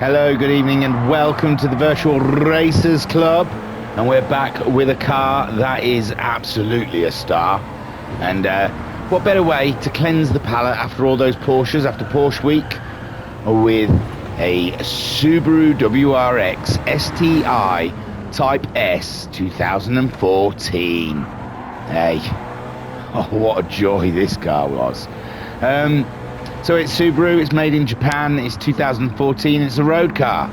Hello, good evening, and welcome to the Virtual Racers Club. And we're back with a car that is absolutely a star. And what better way to cleanse the palate after all those Porsches, after Porsche Week, with a Subaru WRX STI Type S 2014. Hey, oh, what a joy this car was. So it's Subaru, it's made in Japan, it's 2014, it's a road car.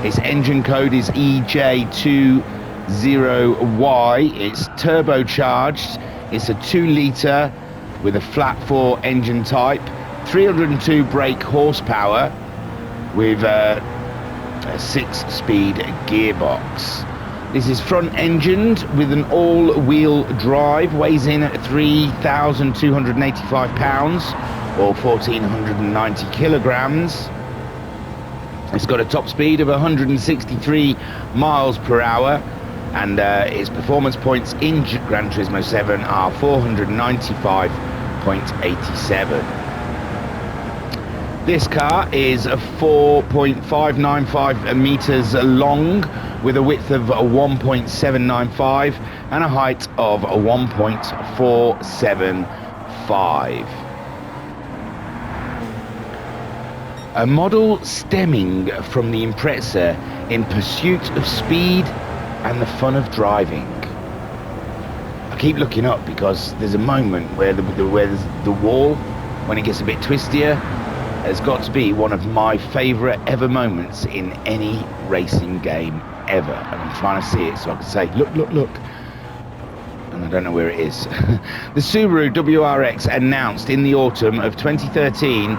Its engine code is EJ20Y, it's turbocharged, it's a 2-litre with a flat 4 engine type, 302 brake horsepower with a 6-speed gearbox. This is front engined with an all-wheel drive, weighs in at 3,285 pounds. Or 1,490 kilograms. It's got a top speed of 163 miles per hour, and its performance points in Gran Turismo 7 are 495.87. This car is 4.595 meters long, with a width of 1.795 and a height of 1.475. A model stemming from the Impreza in pursuit of speed and the fun of driving. I keep looking up because there's a moment where the wall, when it gets a bit twistier, has got to be one of my favourite ever moments in any racing game ever. And I'm trying to see it so I can say, look, look, look. And I don't know where it is. The Subaru WRX, announced in the autumn of 2013,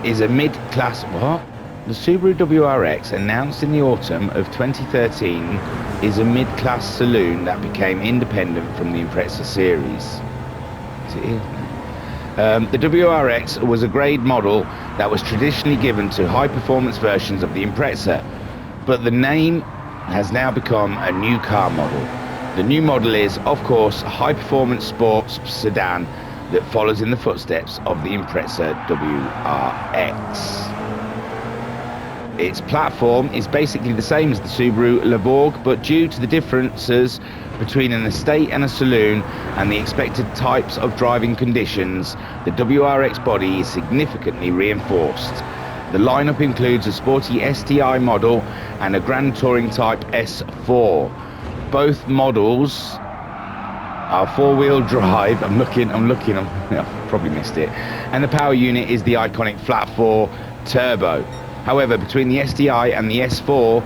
is a mid-class... What? The Subaru WRX, announced in the autumn of 2013, is a mid-class saloon that became independent from the Impreza series. Is it here? The WRX was a grade model that was traditionally given to high-performance versions of the Impreza, but the name has now become a new car model. The new model is, of course, a high-performance sports sedan that follows in the footsteps of the Impreza WRX. Its platform is basically the same as the Subaru Levorg, but due to the differences between an estate and a saloon and the expected types of driving conditions, the WRX body is significantly reinforced. The lineup includes a sporty STI model and a Grand Touring Type S4. Both models are 4-wheel drive. I'm looking, I've probably missed it. And the power unit is the iconic flat 4 turbo. However, between the STI and the S4,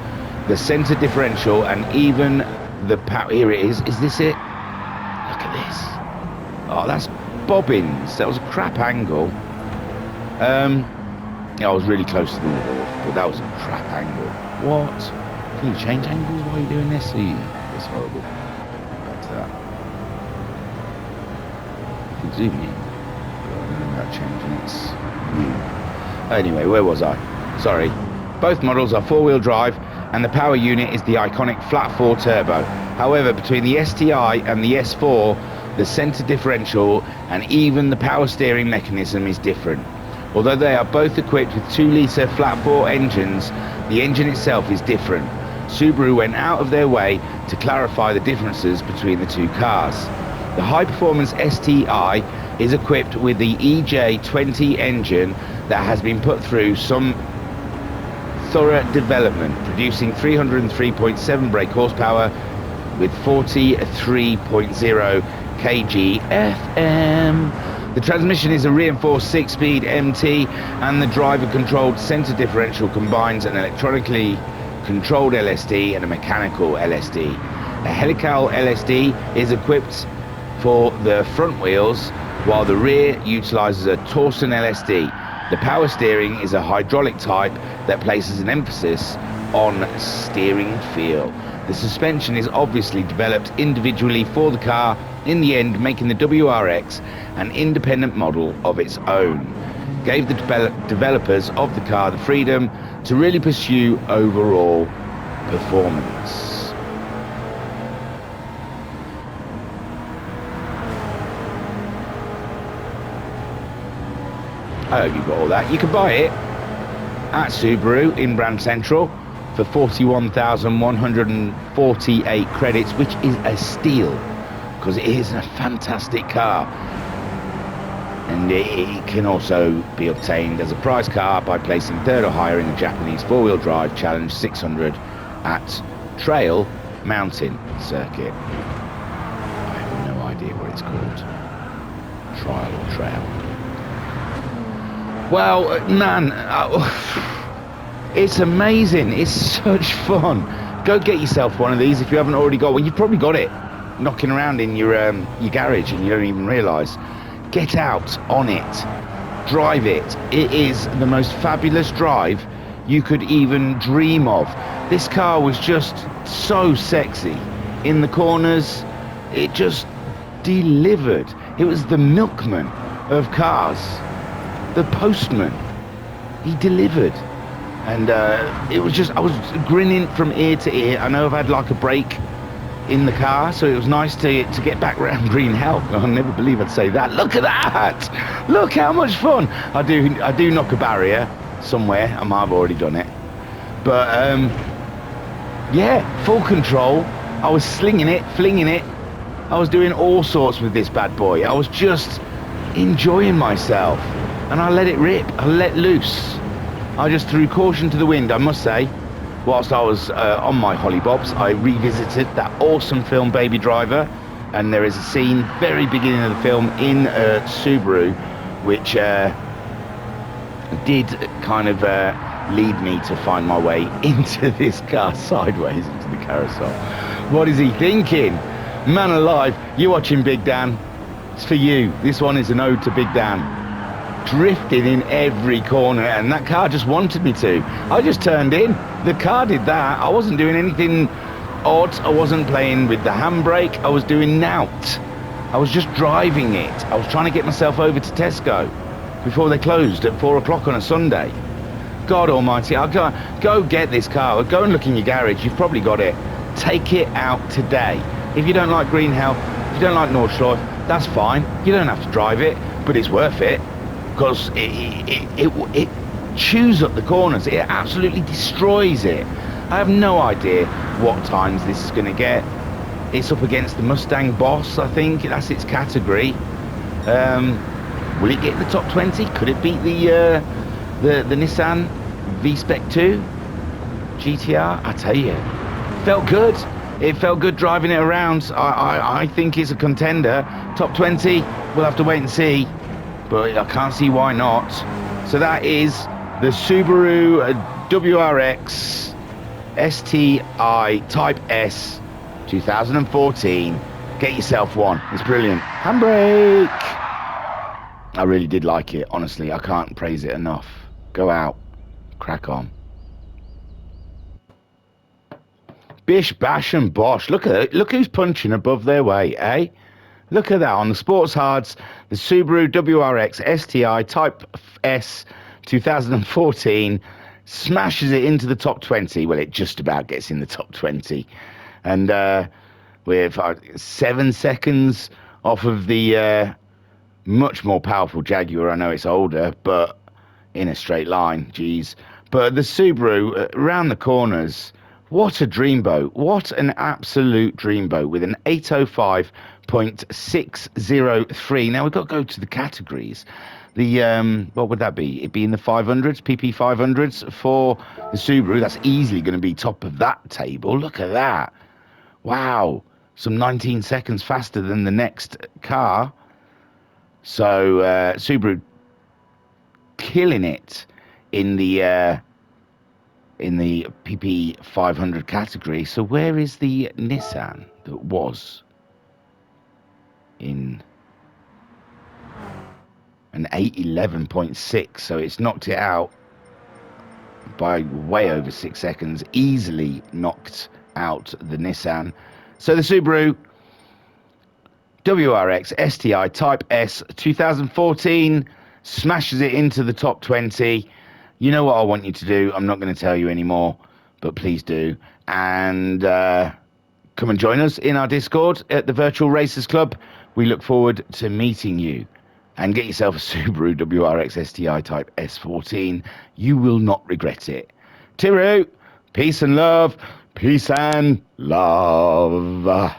the center differential and even the power, here it is this it? Look at this. Oh, that's bobbins. That was a crap angle. Yeah, I was really close to the wall, but that was a crap angle. What? Can you change angles while you're doing this? It's horrible. Back to that. Zoom in. About changing its view. Anyway, where was I? Sorry. Both models are 4-wheel drive, and the power unit is the iconic flat 4 turbo. However, between the STI and the S4, the center differential and even the power steering mechanism is different. Although they are both equipped with 2-litre flat 4 engines, the engine itself is different. Subaru went out of their way to clarify the differences between the two cars. The high-performance STI is equipped with the EJ20 engine that has been put through some thorough development, producing 303.7 brake horsepower with 43.0 kg FM. The transmission is a reinforced 6-speed MT, and the driver-controlled center differential combines an electronically controlled LSD and a mechanical LSD. A helical LSD is equipped for the front wheels, while the rear utilizes a Torsen LSD. The power steering is a hydraulic type that places an emphasis on steering feel. The suspension is obviously developed individually for the car, in the end making the WRX an independent model of its own. Gave the developers of the car the freedom to really pursue overall performance. I hope you got all that. You can buy it at Subaru in Brand Central for 41,148 credits, which is a steal because it is a fantastic car. And it can also be obtained as a prize car by placing third or higher in the Japanese four-wheel drive Challenge 600 at Trail Mountain Circuit. I have no idea what it's called. Trial or Trail. Well, man, it's amazing. It's such fun. Go get yourself one of these if you haven't already got one. You've probably got it knocking around in your garage and you don't even realise. Get out on it. Drive it. It is the most fabulous drive you could even dream of. This car was just so sexy. In the corners, it just delivered. It was the milkman of cars. The postman. He delivered. And it was just, I was grinning from ear to ear. I know I've had like a break in the car, so it was nice to get back around Green Hell. I'll never believe I'd say that. Look at that! Look how much fun! I do knock a barrier somewhere. I might have already done it. But yeah, full control. I was slinging it, flinging it. I was doing all sorts with this bad boy. I was just enjoying myself. And I let it rip. I let loose. I just threw caution to the wind, I must say. Whilst I was on my hollybobs, I revisited that awesome film Baby Driver, and there is a scene very beginning of the film in Subaru which did kind of lead me to find my way into this car sideways into the carousel. What is he thinking? Man alive, you're watching Big Dan. It's for you. This one is an ode to Big Dan. Drifting in every corner, and that car just wanted me to. I just turned in. The car did that. I wasn't doing anything odd. I wasn't playing with the handbrake. I was doing nout. I was just driving it. I was trying to get myself over to Tesco before they closed at 4 o'clock on a Sunday. God almighty, I'll go get this car. Go and look in your garage. You've probably got it. Take it out today. If you don't like Green Hell, if you don't like Nordschleife, that's fine. You don't have to drive it, but it's worth it. Because it chews up the corners. It absolutely destroys it. I have no idea what times this is going to get. It's up against the Mustang Boss, I think. That's its category. Will it get the top 20? Could it beat the Nissan V-Spec 2 GTR? I tell you, felt good. It felt good driving it around. I think it's a contender. Top 20, we'll have to wait and see. But I can't see why not. So that is the Subaru WRX STI Type S 2014. Get yourself one. It's brilliant. Handbrake. I really did like it. Honestly, I can't praise it enough. Go out. Crack on. Bish, bash and bosh. Look at it. Look who's punching above their weight, eh? Look at that, on the sports hards, the Subaru WRX STI Type S 2014 smashes it into the top 20. Well, it just about gets in the top 20. And with 7 seconds off of the much more powerful Jaguar. I know it's older, but in a straight line, geez. But the Subaru, around the corners, what a dreamboat. What an absolute dreamboat with an 805.603. Now, we've got to go to the categories. The, what would that be? It'd be in the 500s, PP 500s for the Subaru. That's easily going to be top of that table. Look at that. Wow. Some 19 seconds faster than the next car. So, Subaru killing it in the PP 500 category. So where is the Nissan that was in an 811.6? So it's knocked it out by way over 6 seconds. Easily knocked out the Nissan. So the Subaru WRX STI Type S 2014 smashes it into the top 20. You know what I want you to do. I'm not going to tell you anymore, but please do. And come and join us in our Discord at the Virtual Racers Club. We look forward to meeting you. and get yourself a Subaru WRX STI Type S14. You will not regret it. Tiru, peace and love. Peace and love.